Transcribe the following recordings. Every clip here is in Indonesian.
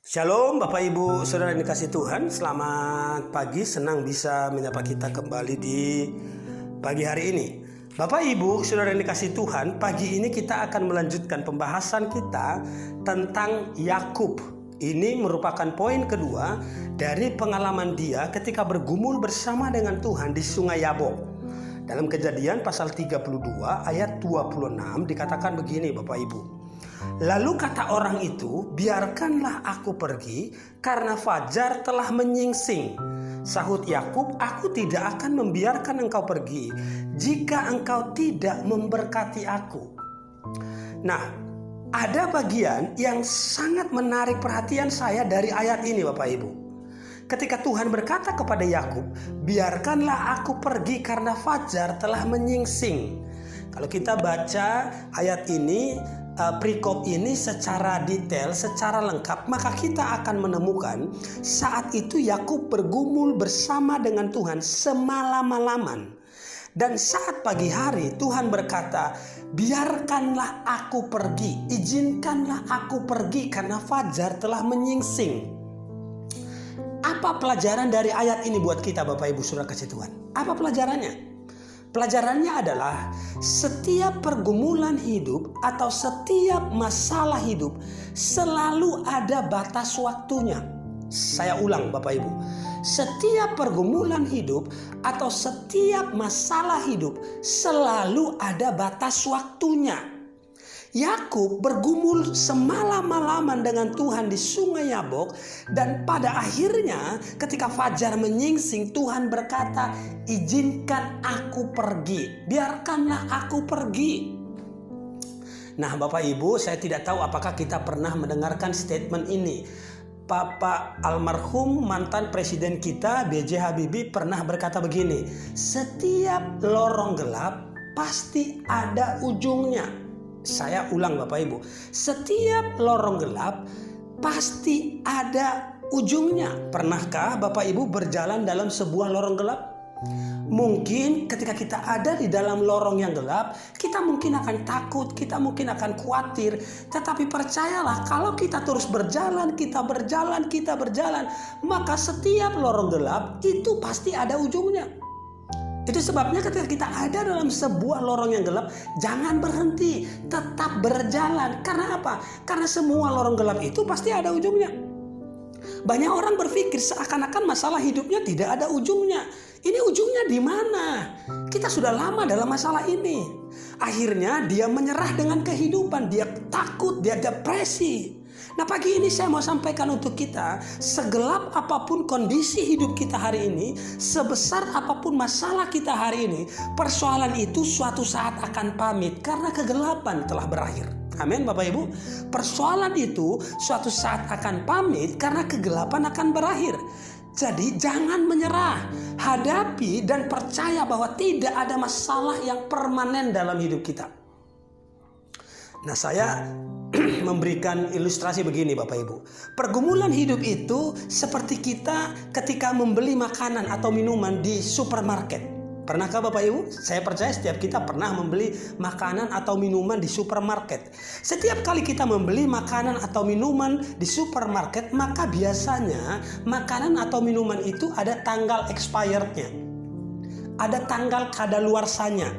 Shalom Bapak Ibu Saudara yang dikasih Tuhan. Selamat pagi, senang bisa menyapa kita kembali di pagi hari ini. Bapak Ibu Saudara yang dikasih Tuhan, pagi ini kita akan melanjutkan pembahasan kita tentang Yakub. Ini merupakan poin kedua dari pengalaman dia ketika bergumul bersama dengan Tuhan di Sungai Yabok. Dalam Kejadian pasal 32 ayat 26 dikatakan begini Bapak Ibu. Lalu kata orang itu, biarkanlah aku pergi karena fajar telah menyingsing. Sahut Yakub, aku tidak akan membiarkan engkau pergi jika engkau tidak memberkati aku. Nah, ada bagian yang sangat menarik perhatian saya dari ayat ini Bapak Ibu. Ketika Tuhan berkata kepada Yakub, biarkanlah aku pergi karena fajar telah menyingsing. Kalau kita baca ayat ini, perikop ini secara detail, secara lengkap, maka kita akan menemukan saat itu Yakub bergumul bersama dengan Tuhan semalam-malaman. Dan saat pagi hari Tuhan berkata, biarkanlah aku pergi, izinkanlah aku pergi karena fajar telah menyingsing. Apa pelajaran dari ayat ini buat kita Bapak Ibu Saudara kasih Tuhan? Apa pelajarannya? Pelajarannya adalah setiap pergumulan hidup atau setiap masalah hidup selalu ada batas waktunya. Saya ulang Bapak Ibu. Setiap pergumulan hidup atau setiap masalah hidup selalu ada batas waktunya. Yakub bergumul semalam-malaman dengan Tuhan di Sungai Yabok, dan pada akhirnya ketika fajar menyingsing Tuhan berkata, izinkan aku pergi, biarkanlah aku pergi. Nah Bapak Ibu, saya tidak tahu apakah kita pernah mendengarkan statement ini. Bapak almarhum mantan presiden kita B.J. Habibie pernah berkata begini, setiap lorong gelap pasti ada ujungnya. Saya ulang Bapak Ibu, setiap lorong gelap pasti ada ujungnya. Pernahkah Bapak Ibu berjalan dalam sebuah lorong gelap? Mungkin ketika kita ada di dalam lorong yang gelap, kita mungkin akan takut, kita mungkin akan khawatir. Tetapi percayalah, kalau kita terus berjalan, kita berjalan, maka setiap lorong gelap itu pasti ada ujungnya. Itu sebabnya ketika kita ada dalam sebuah lorong yang gelap, jangan berhenti, tetap berjalan. Karena apa? Karena semua lorong gelap itu pasti ada ujungnya. Banyak orang berpikir seakan-akan masalah hidupnya tidak ada ujungnya. Ini ujungnya di mana? Kita sudah lama dalam masalah ini. Akhirnya dia menyerah dengan kehidupan, dia takut, dia depresi. Nah pagi ini saya mau sampaikan untuk kita, segelap apapun kondisi hidup kita hari ini, sebesar apapun masalah kita hari ini, persoalan itu suatu saat akan pamit karena kegelapan telah berakhir. Amin Bapak Ibu. Persoalan itu suatu saat akan pamit karena kegelapan akan berakhir. Jadi jangan menyerah, hadapi dan percaya bahwa tidak ada masalah yang permanen dalam hidup kita. Nah saya memberikan ilustrasi begini Bapak Ibu. Pergumulan hidup itu seperti kita ketika membeli makanan atau minuman di supermarket. Pernahkah Bapak Ibu? Saya percaya setiap kita pernah membeli makanan atau minuman di supermarket. Setiap kali kita membeli makanan atau minuman di supermarket, maka biasanya makanan atau minuman itu ada tanggal expirednya, ada tanggal kadaluarsanya.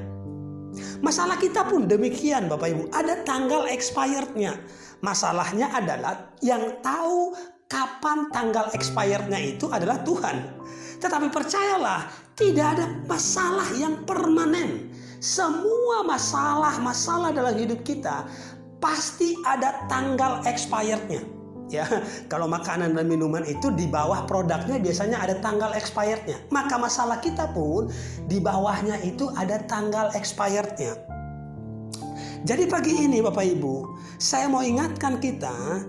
Masalah kita pun demikian Bapak Ibu, ada tanggal expirednya. Masalahnya adalah yang tahu kapan tanggal expirednya itu adalah Tuhan. Tetapi percayalah, tidak ada masalah yang permanen. Semua masalah dalam hidup kita pasti ada tanggal expirednya. Ya, kalau makanan dan minuman itu di bawah produknya biasanya ada tanggal expirednya. Maka masalah kita pun di bawahnya itu ada tanggal expirednya. Jadi pagi ini Bapak Ibu, saya mau ingatkan kita,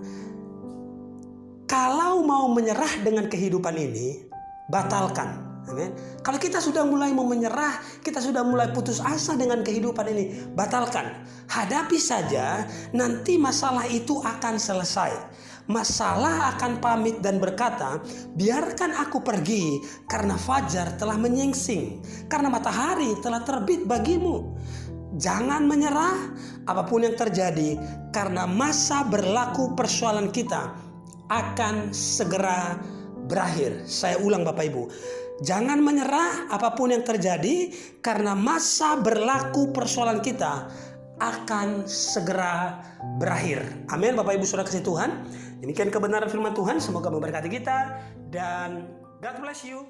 kalau mau menyerah dengan kehidupan ini, batalkan. Amin. Kalau kita sudah mulai mau menyerah, kita sudah mulai putus asa dengan kehidupan ini, batalkan. Hadapi saja, nanti masalah itu akan selesai. Masalah akan pamit dan berkata, biarkan aku pergi karena fajar telah menyingsing, karena matahari telah terbit bagimu. Jangan menyerah apapun yang terjadi, karena masa berlaku persoalan kita akan segera berakhir. Saya ulang Bapak Ibu, jangan menyerah apapun yang terjadi, karena masa berlaku persoalan kita akan segera berakhir. Amin Bapak Ibu Saudara kasih Tuhan. Demikian kebenaran firman Tuhan, semoga memberkati kita dan God bless you.